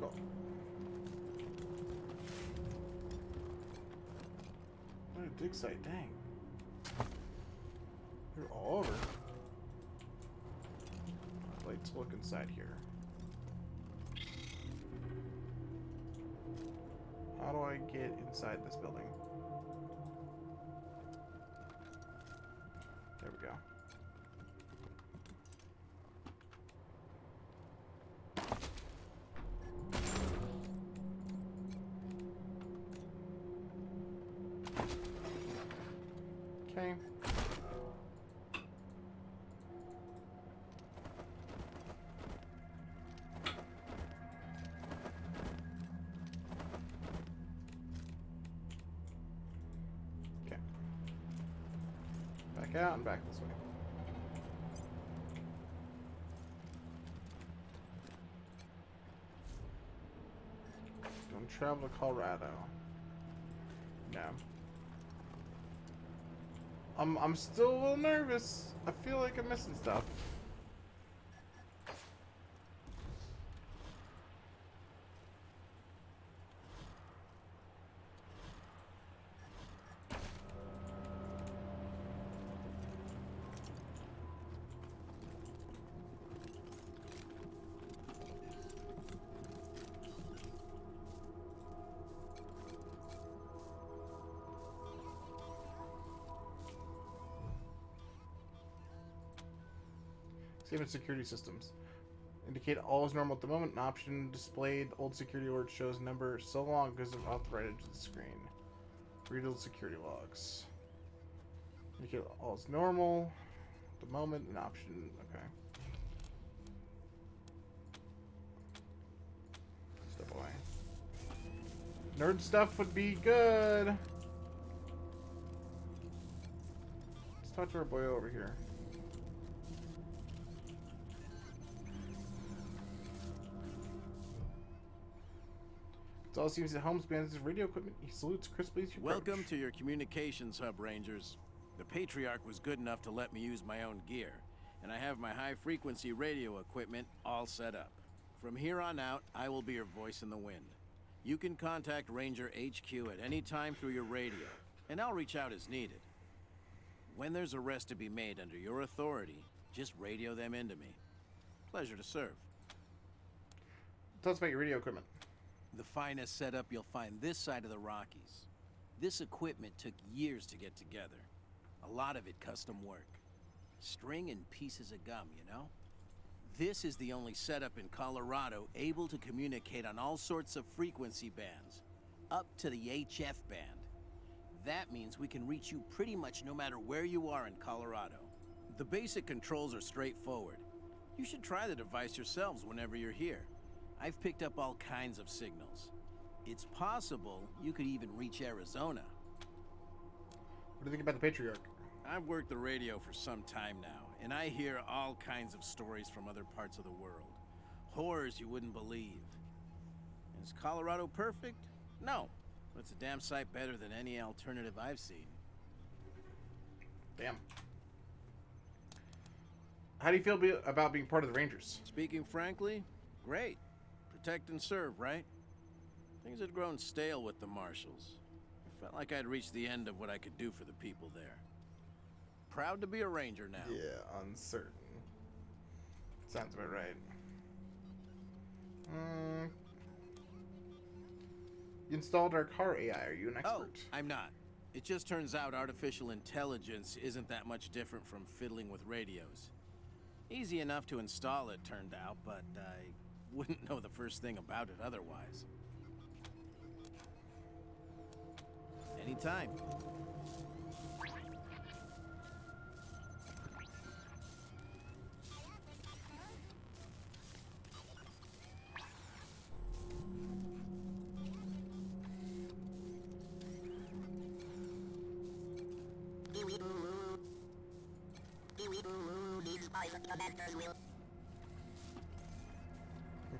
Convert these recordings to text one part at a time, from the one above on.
Cool. What a dig site, dang. You're all over. Let's look inside here. How do I get inside this building? There we go. Okay. Okay. Back out and back this way. Don't travel to Colorado. No. I'm still a little nervous. I feel like I'm missing stuff. Save security systems. Indicate all is normal at the moment. An option displayed. Old security alert shows number so long because of authorized to the screen. Read old security logs. Indicate all is normal at the moment. An option. Okay. Step away. Nerd stuff would be good. Let's talk to our boy over here. It all seems that Holmes bans his radio equipment. He salutes crisply as you approach. Welcome to your communications hub, Rangers. The Patriarch was good enough to let me use my own gear, and I have my high-frequency radio equipment all set up. From here on out, I will be your voice in the wind. You can contact Ranger HQ at any time through your radio, and I'll reach out as needed. When there's a arrest to be made under your authority, just radio them into me. Pleasure to serve. Tell us about your radio equipment. The finest setup you'll find this side of the Rockies. This equipment took years to get together. A lot of it custom work. String and pieces of gum, you know? This is the only setup in Colorado able to communicate on all sorts of frequency bands, up to the HF band. That means we can reach you pretty much no matter where you are in Colorado. The basic controls are straightforward. You should try the device yourselves whenever you're here. I've picked up all kinds of signals. It's possible you could even reach Arizona. What do you think about the Patriarch? I've worked the radio for some time now, and I hear all kinds of stories from other parts of the world. Horrors you wouldn't believe. Is Colorado perfect? No, but it's a damn sight better than any alternative I've seen. Damn. How do you feel about being part of the Rangers? Speaking frankly, great. Protect and serve, right? Things had grown stale with the Marshals. I felt like I'd reached the end of what I could do for the people there. Proud to be a Ranger now. Yeah, uncertain. Sounds about right. You installed our car AI. Are you an expert? Oh, I'm not. It just turns out artificial intelligence isn't that much different from fiddling with radios. Easy enough to install, it turned out, but I wouldn't know the first thing about it otherwise. Anytime.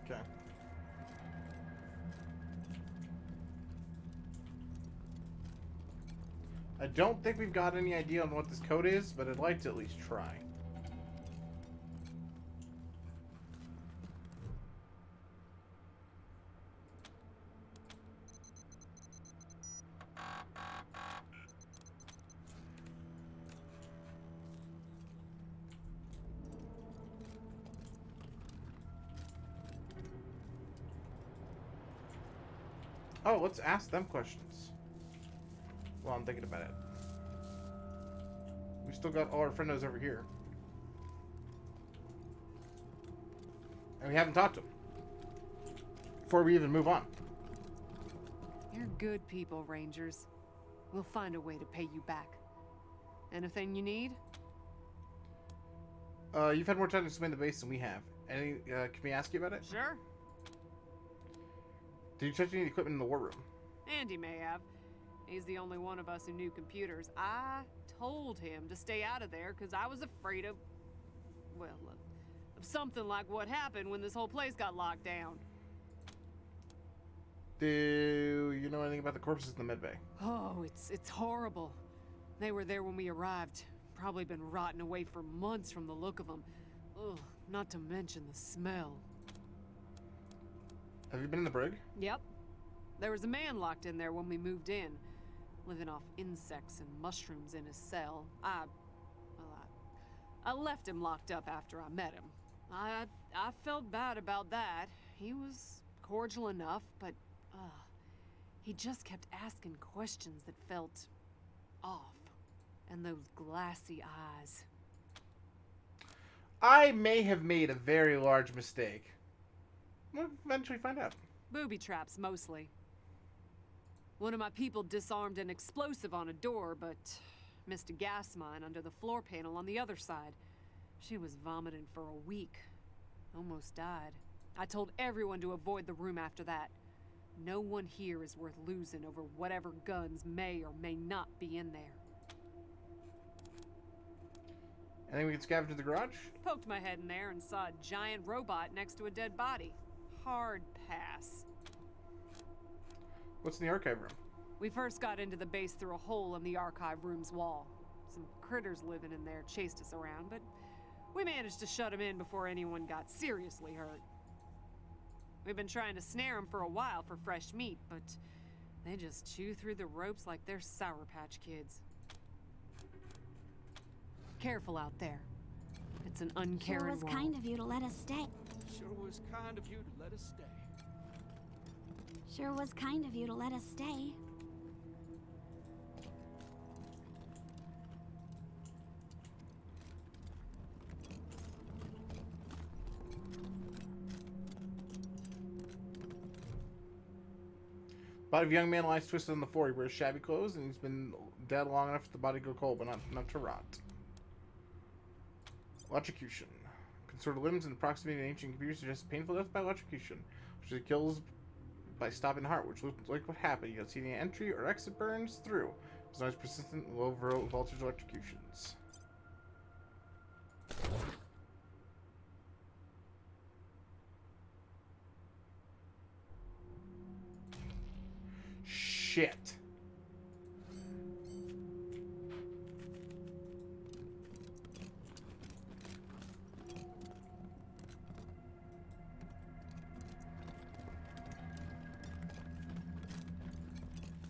Okay. I don't think we've got any idea on what this code is, but I'd like to at least try. Oh, let's ask them questions. Well, I'm thinking about it. We still got all our friendos over here. And we haven't talked to them. Before we even move on. You're good people, Rangers. We'll find a way to pay you back. Anything you need? You've had more time to explain the base than we have. Can we ask you about it? Sure. Did you touch any equipment in the war room? Andy may have. He's the only one of us who knew computers. I told him to stay out of there because I was afraid of, well, of something like what happened when this whole place got locked down. Do you know anything about the corpses in the medbay? Oh, it's horrible. They were there when we arrived. Probably been rotting away for months from the look of them. Ugh, not to mention the smell. Have you been in the brig? Yep. There was a man locked in there when we moved in, living off insects and mushrooms in his cell. I left him locked up after I met him. I felt bad about that. He was cordial enough, but he just kept asking questions that felt off. And those glassy eyes. I may have made a very large mistake. We'll eventually find out. Booby traps, mostly. One of my people disarmed an explosive on a door, but missed a gas mine under the floor panel on the other side. She was vomiting for a week. Almost died. I told everyone to avoid the room after that. No one here is worth losing over whatever guns may or may not be in there. Anything we can scavenge in the garage? Poked my head in there and saw a giant robot next to a dead body. Hard pass. What's in the archive room? We first got into the base through a hole in the archive room's wall. Some critters living in there chased us around, but we managed to shut them in before anyone got seriously hurt. We've been trying to snare them for a while for fresh meat, but they just chew through the ropes like they're Sour Patch Kids. Careful out there. It's an uncaring Sure was world. kind of you to let us stay. Sure was kind of you to let us stay. Sure was kind of you to let us stay. Body of a young man lies twisted on the floor. He wears shabby clothes, and he's been dead long enough for the body to go cold, but not enough to rot. Electrocution. Consorted limbs and approximating ancient computers suggest painful death by electrocution, which is kills by stopping the heart, which looks like what happened. You don't see any entry or exit burns through. There's always persistent low voltage electrocutions. Shit.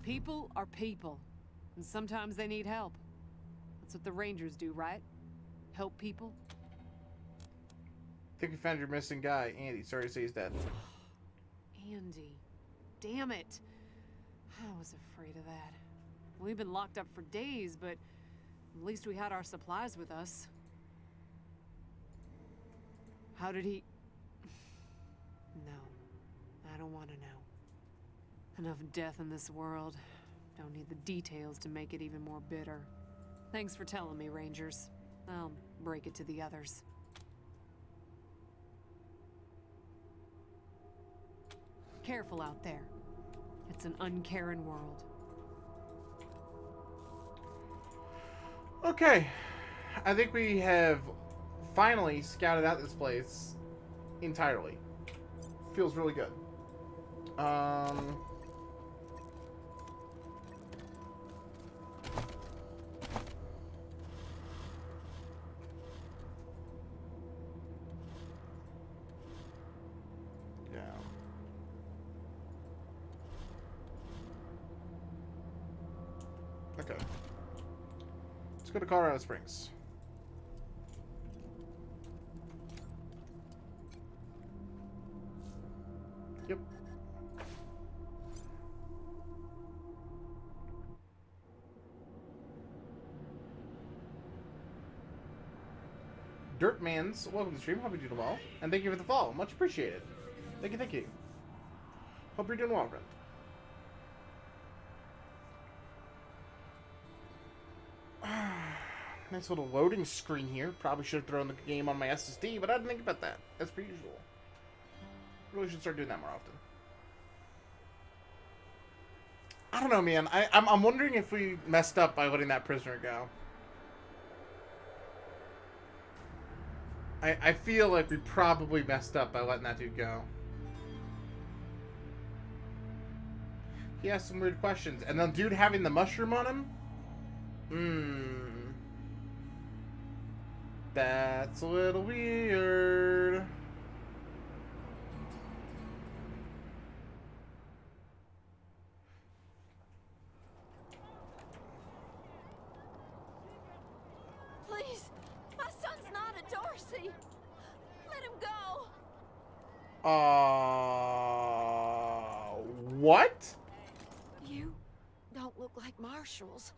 People are people, and sometimes they need help. That's what the Rangers do, right? Help people? Think we found your missing guy, Andy. Sorry to say he's dead. Andy. Damn it. I was afraid of that. We've been locked up for days, but at least we had our supplies with us. How did he... No. I don't want to know. Enough death in this world. Don't need the details to make it even more bitter. Thanks for telling me, Rangers. I'll break it to the others. Careful out there. It's an uncaring world. Okay. I think we have finally scouted out this place entirely. Feels really good. Yeah. Okay. Let's go to Colorado Springs. Yep. Dirtmans, welcome to the stream. Hope you're doing well. And thank you for the follow. Much appreciated. Thank you, thank you. Hope you're doing well, friend. Nice little loading screen here. Probably should have thrown the game on my SSD, but I didn't think about that. As per usual. Really should start doing that more often. I don't know, man. I'm wondering if we messed up by letting that prisoner go. I feel like we probably messed up by letting that dude go. He asked some weird questions. And then dude having the mushroom on him? That's a little weird. Please, my son's not a Dorsey. Let him go. What? You don't look like marshals.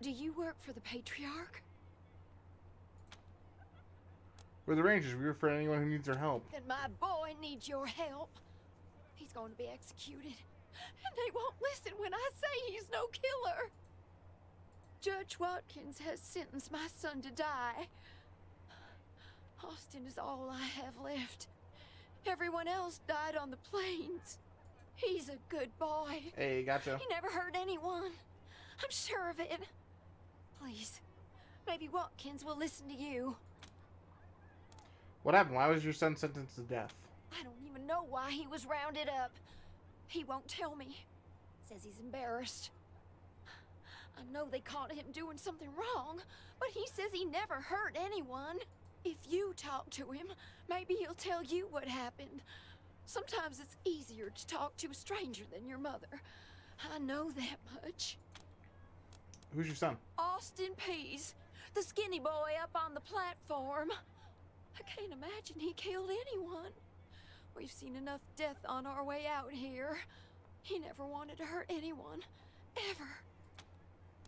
Do you work for the Patriarch? We're the Rangers. We're for anyone who needs our help. Then my boy needs your help. He's going to be executed. And they won't listen when I say he's no killer. Judge Watkins has sentenced my son to die. Austin is all I have left. Everyone else died on the plains. He's a good boy. Hey, gotcha. He never hurt anyone. I'm sure of it. Please, maybe Watkins will listen to you. What happened? Why was your son sentenced to death? I don't even know why he was rounded up. He won't tell me. Says he's embarrassed. I know they caught him doing something wrong, but he says he never hurt anyone. If you talk to him, maybe he'll tell you what happened. Sometimes it's easier to talk to a stranger than your mother. I know that much. Who's your son? Austin Pease, the skinny boy up on the platform. I can't imagine he killed anyone. We've seen enough death on our way out here. He never wanted to hurt anyone, ever.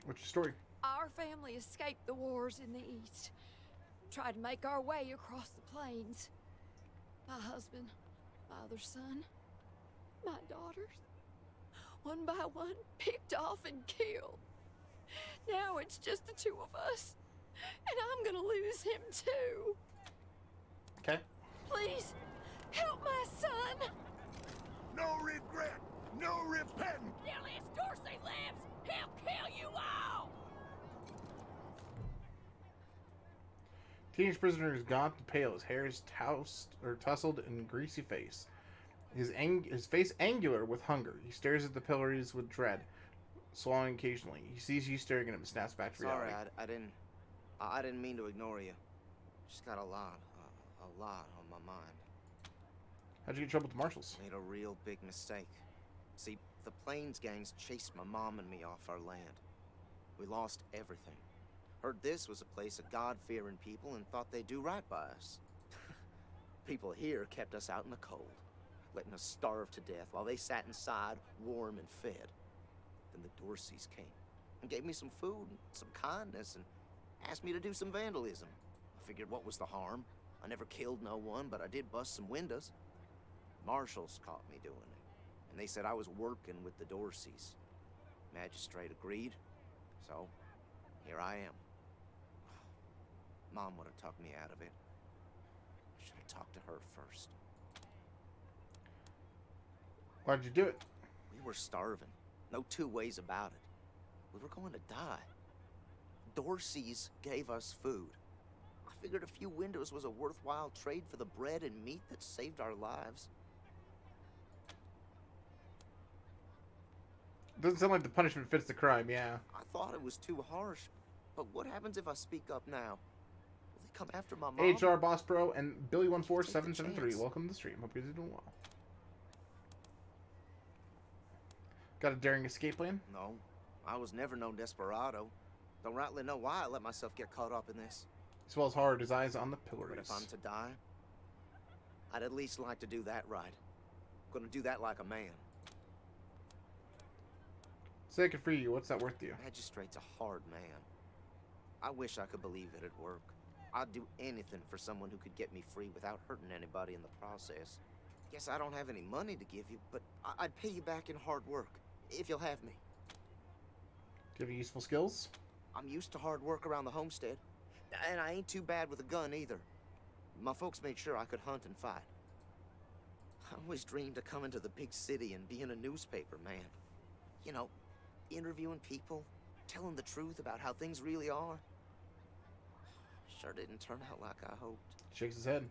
What's your story? Our family escaped the wars in the East. Tried to make our way across the plains. My husband, my other son, my daughters, one by one, picked off and killed. Now it's just the two of us, and I'm gonna lose him too. Okay. Please, help my son! No regret, no repentant. Nellis Dorsey lives! He'll kill you all! Teenage prisoner is gaunt and pale. His hair is tousled and greasy face. His face angular with hunger. He stares at the pillars with dread, swallowing occasionally. He sees you staring at him and snaps back to reality. Sorry, I didn't mean to ignore you. Just got a lot on my mind. How'd you get in trouble with the marshals? Made a real big mistake. See, the Plains gangs chased my mom and me off our land. We lost everything. Heard this was a place of God-fearing people and thought they'd do right by us. People here kept us out in the cold, letting us starve to death while they sat inside, warm and fed. Then the Dorseys came and gave me some food and some kindness and asked me to do some vandalism. I figured what was the harm? I never killed no one, but I did bust some windows. Marshals caught me doing it, and they said I was working with the Dorseys. Magistrate agreed, so here I am. Mom would have talked me out of it. I should have talked to her first. Why'd you do it? We were starving. No two ways about it. We were going to die. Dorseys gave us food. I figured a few windows was a worthwhile trade for the bread and meat that saved our lives. Doesn't sound like the punishment fits the crime, yeah. I thought it was too harsh, but what happens if I speak up now? Will they come after my mom? HR Boss Pro and Billy14773. Take the chance. Welcome to the stream. Hope you're doing well. Got a daring escape plan? No, I was never no desperado. Don't rightly know why I let myself get caught up in this. He swallows hard, his eyes on the pillars. But if I'm to die, I'd at least like to do that right. Gonna do that like a man. Say it for you. What's that worth to you? Magistrate's a hard man. I wish I could believe it'd work. I'd do anything for someone who could get me free without hurting anybody in the process. Guess I don't have any money to give you, but I'd pay you back in hard work, if you'll have me. Do you have any useful skills? I'm used to hard work around the homestead, and I ain't too bad with a gun either. My folks made sure I could hunt and fight. I always dreamed of coming to the big city and being a newspaper man. You know, interviewing people, telling the truth about how things really are. Sure didn't turn out like I hoped. Shakes his head.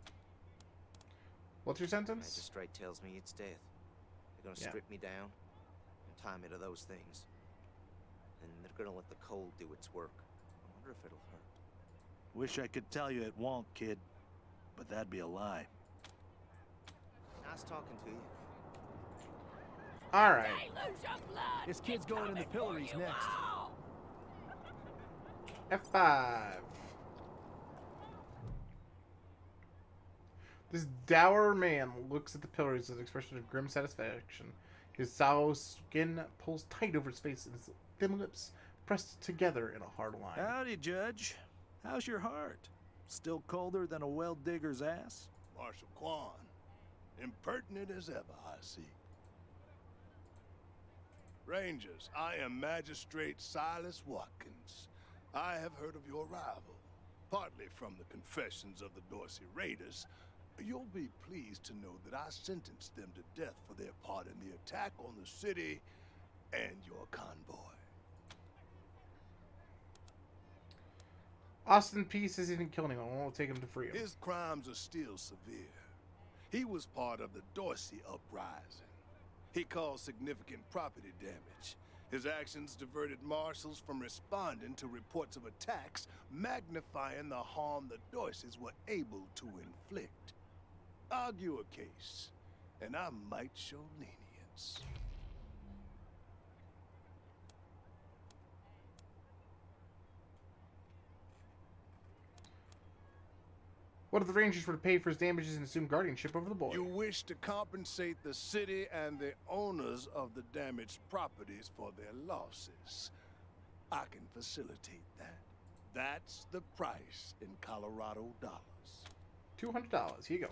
What's your sentence? Magistrate tells me it's death. They're gonna strip me down and tie me to those things. And they're gonna let the cold do its work. I wonder if it'll hurt. Wish I could tell you it won't, kid. But that'd be a lie. Nice talking to you. Alright. This kid's going in the pillories next. F5. This dour man looks at the pillories with an expression of grim satisfaction. His sallow skin pulls tight over his face and his thin lips pressed together in a hard line. Howdy, Judge. How's your heart? Still colder than a well digger's ass? Marshal Quan, impertinent as ever, I see. Rangers, I am Magistrate Silas Watkins. I have heard of your arrival, partly from the confessions of the Dorsey Raiders. You'll be pleased to know that I sentenced them to death for their part in the attack on the city and your convoy. Austin P says he didn't kill anyone. We'll take him to free him. His crimes are still severe. He was part of the Dorsey uprising. He caused significant property damage. His actions diverted marshals from responding to reports of attacks, magnifying the harm the Dorseys were able to inflict. Argue a case, and I might show lenience. What if the Rangers were to pay for his damages and assume guardianship over the boy? You wish to compensate the city and the owners of the damaged properties for their losses. I can facilitate that. That's the price in Colorado dollars. $200. Here you go.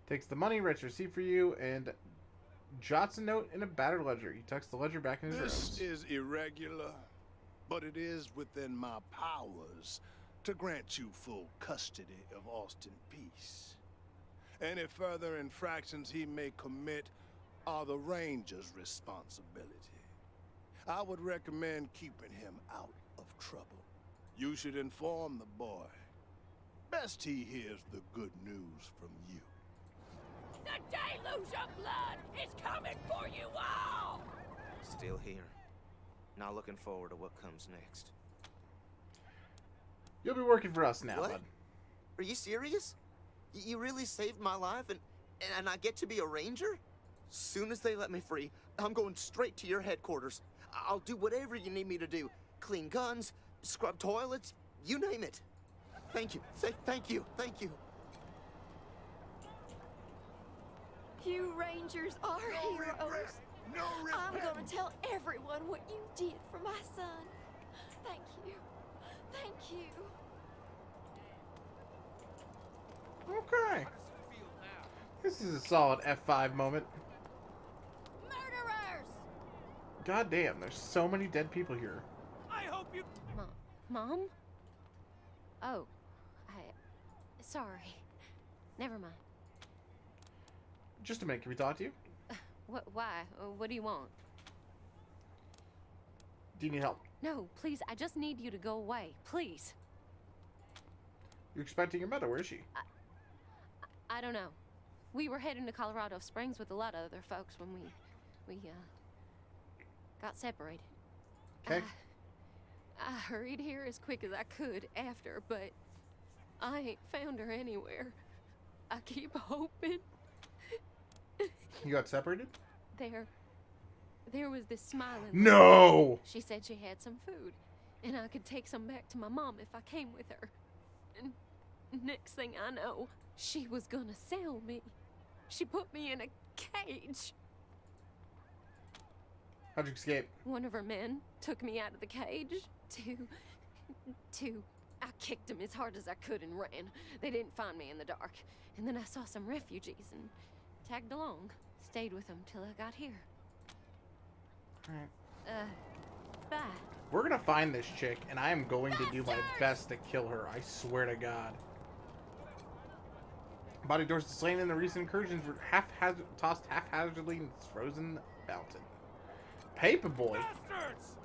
Takes the money, writes a receipt for you, and jots a note in a battered ledger. He tucks the ledger back in his This robes. is irregular, but it is within my powers to grant you full custody of Austin Peace. Any further infractions he may commit are the Ranger's responsibility. I would recommend keeping him out of trouble. You should inform the boy. Best he hears the good news from you. The deluge of blood is coming for you all! Still here. Not looking forward to what comes next. You'll be working for us now, What? bud. Are you serious? You really saved my life and I get to be a ranger? Soon as they let me free, I'm going straight to your headquarters. I'll do whatever you need me to do. Clean guns, scrub toilets, you name it. Thank you. Thank you. Thank you. You Rangers are No heroes. regret, no I'm repentance. gonna tell everyone what you did for my son. Thank you. Thank you. Okay. This is a solid F5 moment. Murderers! God damn, there's so many dead people here. I hope you... Mom? Oh, sorry. Never mind. Just a minute, can we talk to you? Why? What do you want? Do you need help? No, please, I just need you to go away. Please. You're expecting your mother, where is she? I don't know. We were heading to Colorado Springs with a lot of other folks when we got separated. Okay. I hurried here as quick as I could after, but I ain't found her anywhere. I keep hoping. You got separated? There was this smiling lady. No! She said she had some food, and I could take some back to my mom if I came with her. And next thing I know, she was gonna sell me. She put me in a cage. How'd you escape? One of her men took me out of the cage to I kicked them as hard as I could and ran. They didn't find me in the dark. And then I saw some refugees and tagged along. Stayed with them till I got here. Alright. Bye. We're gonna find this chick, and I am going to do my best to kill her. I swear to God. Body Dorsey slain in the recent incursions were tossed haphazardly in this frozen mountain. Paperboy. Bastards!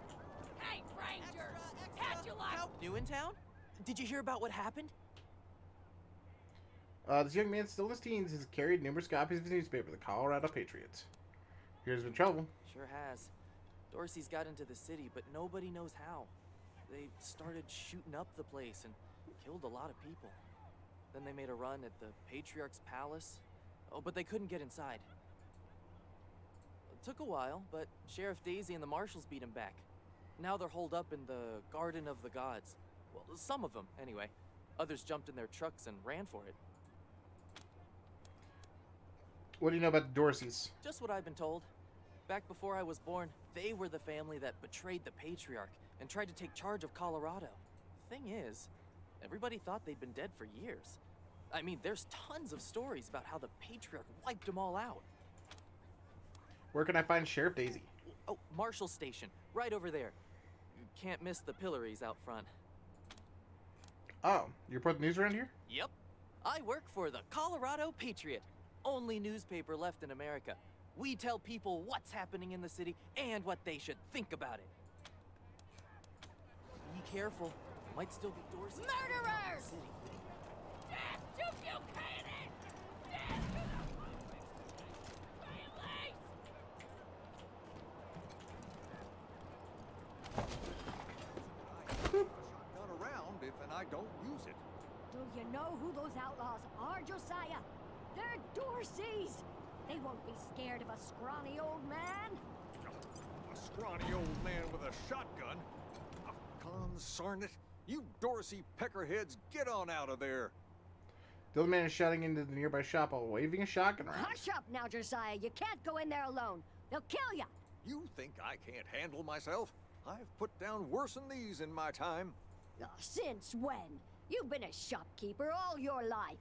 Hey, Rangers! How'd you like? New in town? Did you hear about what happened? This young man, still in his teens, has carried numerous copies of his newspaper, the Colorado Patriot. Here's been trouble. Sure has. Dorsey's got into the city, but nobody knows how. They started shooting up the place and killed a lot of people. Then they made a run at the Patriarch's palace. Oh, but they couldn't get inside. It took a while, but Sheriff Daisy and the marshals beat him back. Now they're holed up in the Garden of the Gods. Well, some of them, anyway. Others jumped in their trucks and ran for it. What do you know about the Dorseys? Just what I've been told. Back before I was born, they were the family that betrayed the Patriarch and tried to take charge of Colorado. Thing is, everybody thought they'd been dead for years. I mean, there's tons of stories about how the Patriarch wiped them all out. Where can I find Sheriff Daisy? Oh, Marshal Station, right over there. You can't miss the pillories out front. Oh, you report the news around here? Yep. I work for the Colorado Patriot, only newspaper left in America. We tell people what's happening in the city and what they should think about it. Be careful. Might still be Dorsey. Murderers! Death to Buchanan! Death to the families! Shotgun around and I don't use it. Do you know who those outlaws are, Josiah? They're Dorseys! They won't be scared of a scrawny old man. A scrawny old man with a shotgun? Oh, consarn it. You Dorsey peckerheads, get on out of there. The old man is shouting into the nearby shop while waving a shotgun around. Hush up now, Josiah. You can't go in there alone. They'll kill you. You think I can't handle myself? I've put down worse than these in my time. Oh, since when? You've been a shopkeeper all your life.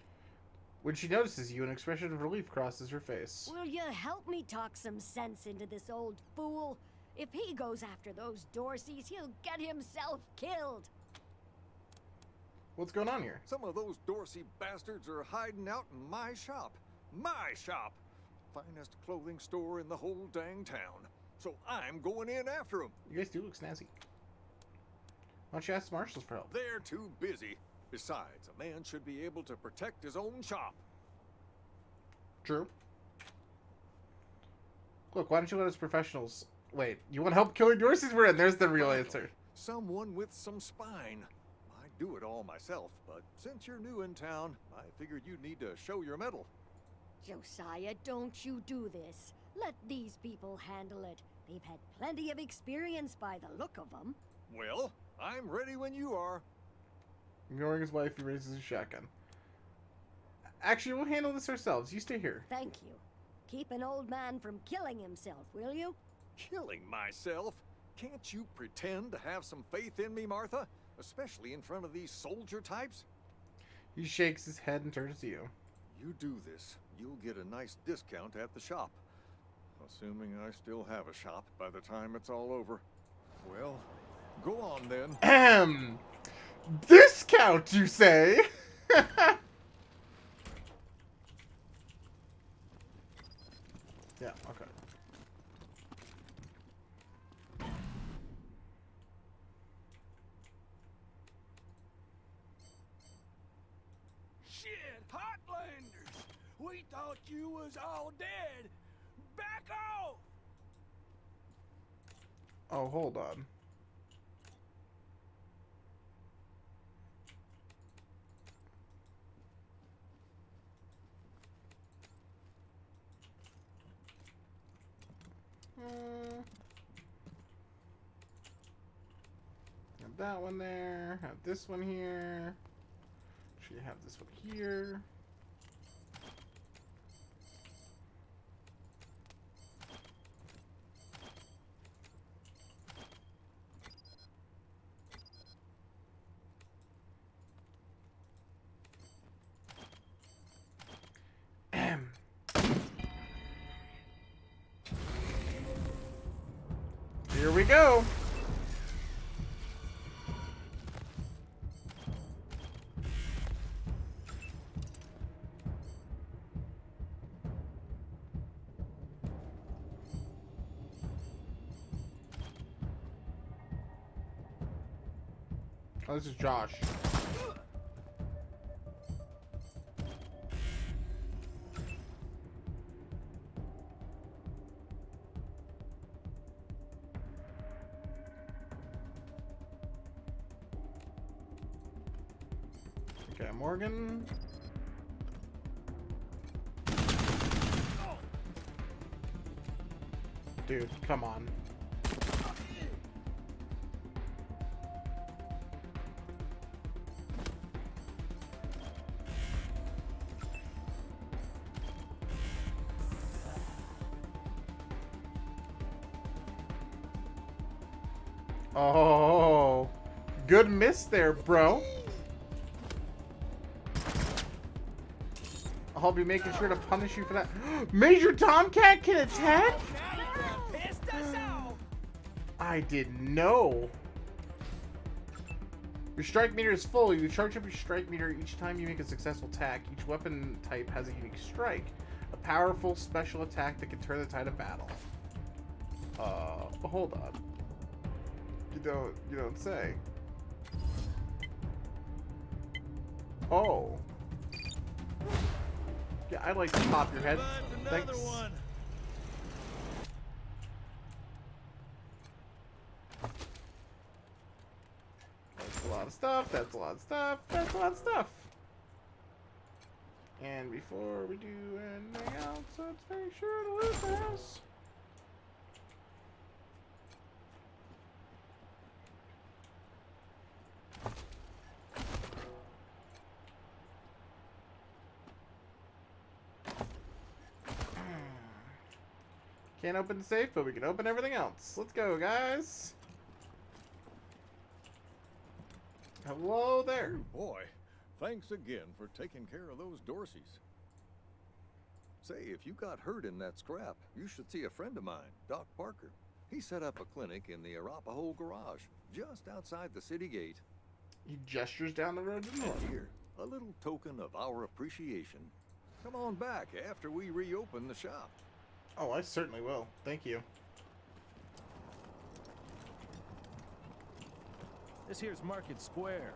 When she notices you, an expression of relief crosses her face. Will you help me talk some sense into this old fool? If he goes after those Dorseys, he'll get himself killed. What's going on here? Some of those Dorsey bastards are hiding out in my shop. My shop! Finest clothing store in the whole dang town. So I'm going in after them. You guys do look snazzy. Why don't you ask the marshals for help? They're too busy. Besides, a man should be able to protect his own shop. True. Look, why don't you let us professionals... Wait, you want to help killing Dorseys? We're in. There's the real answer. Someone with some spine. I do it all myself, but since you're new in town, I figured you'd need to show your mettle. Josiah, don't you do this. Let these people handle it. They've had plenty of experience by the look of them. Well, I'm ready when you are. Ignoring his wife, he raises his shotgun. Actually, we'll handle this ourselves. You stay here. Thank you. Keep an old man from killing himself, will you? Killing myself? Can't you pretend to have some faith in me, Martha? Especially in front of these soldier types? He shakes his head and turns to you. You do this, you'll get a nice discount at the shop. Assuming I still have a shop by the time it's all over. Well, go on then. Discount, you say? Yeah, okay. Shit, Hotlanders! We thought you was all dead. Back off! Oh, hold on. Have that one there. Have this one here. Should have this one here. Here we go. Oh, this is Josh. Okay, Morgan. Dude, come on. Oh, good miss there, bro. I'll be making sure to punish you for that. Major Tomcat can attack? I didn't know. Your strike meter is full. You charge up your strike meter each time you make a successful attack. Each weapon type has a unique strike. A powerful special attack that can turn the tide of battle. Hold on. You don't say. Oh. Yeah, I'd like to pop your head. Thanks. That's a lot of stuff. That's a lot of stuff. That's a lot of stuff. And before we do anything else, let's make sure to loot the house. Can't open the safe, but we can open everything else. Let's go, guys. Hello there. Oh boy, thanks again for taking care of those Dorseys. Say, if you got hurt in that scrap, you should see a friend of mine, Doc Parker. He set up a clinic in the Arapahoe garage, just outside the city gate. He gestures down the road to the north. Here, a little token of our appreciation. Come on back after we reopen the shop. Oh, I certainly will. Thank you. This here's Market Square.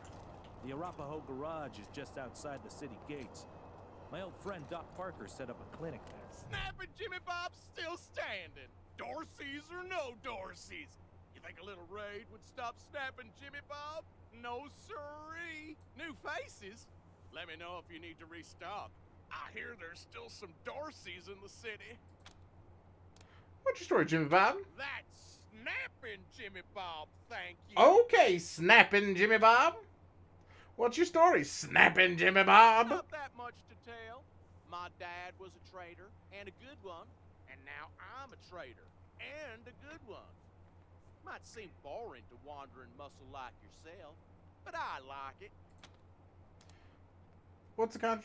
The Arapahoe garage is just outside the city gates. My old friend Doc Parker set up a clinic there. Snapping Jimmy Bob's still standing. Dorseys or no Dorseys. You think a little raid would stop snapping Jimmy Bob? No siree. New faces? Let me know if you need to restock. I hear there's still some Dorseys in the city. What's your story, Jimmy Bob? That's snapping Jimmy Bob, thank you. Okay, snapping Jimmy Bob. What's your story, snapping Jimmy Bob? Not that much to tell. My dad was a trader, and a good one. And now I'm a trader, and a good one. Might seem boring to wandering muscle like yourself, but I like it. What's the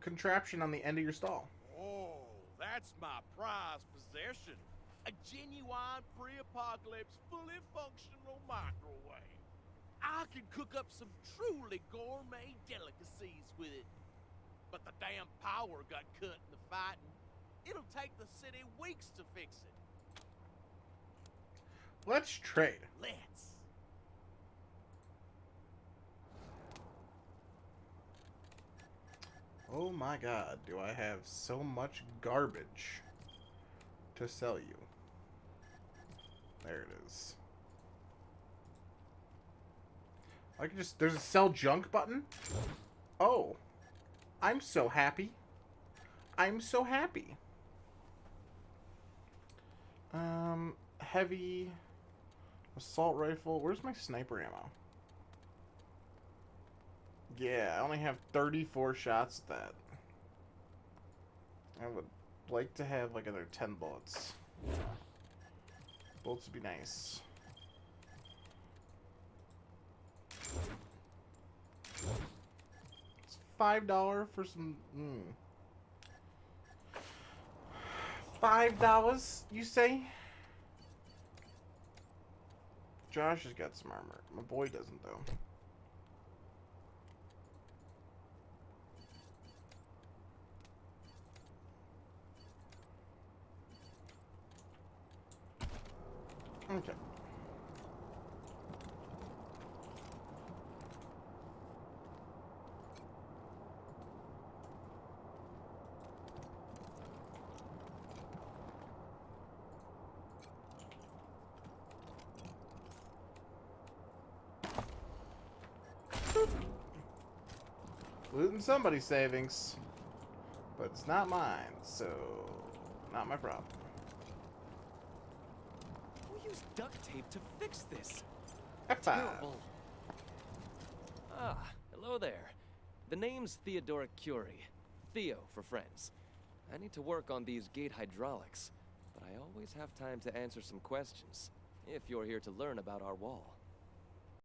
contraption on the end of your stall? Oh, that's my prized possession. A genuine pre-apocalypse, fully functional microwave. I can cook up some truly gourmet delicacies with it. But the damn power got cut in the fighting. It'll take the city weeks to fix it. Let's trade. Let's. Oh my god, do I have so much garbage to sell you. There it is. I can just... There's a sell junk button? Oh. I'm so happy. I'm so happy. Heavy assault rifle. Where's my sniper ammo? Yeah, I only have 34 shots at that. I would like to have like another 10 bullets. Bullets would be nice. It's $5 for some... $5, you say? Josh has got some armor. My boy doesn't, though. Okay. Looting somebody's savings, but it's not mine, so not my problem. Who used duct tape to fix this? F5. Terrible. Ah, hello there. The name's Theodoric Curie. Theo for friends. I need to work on these gate hydraulics, but I always have time to answer some questions, if you're here to learn about our wall.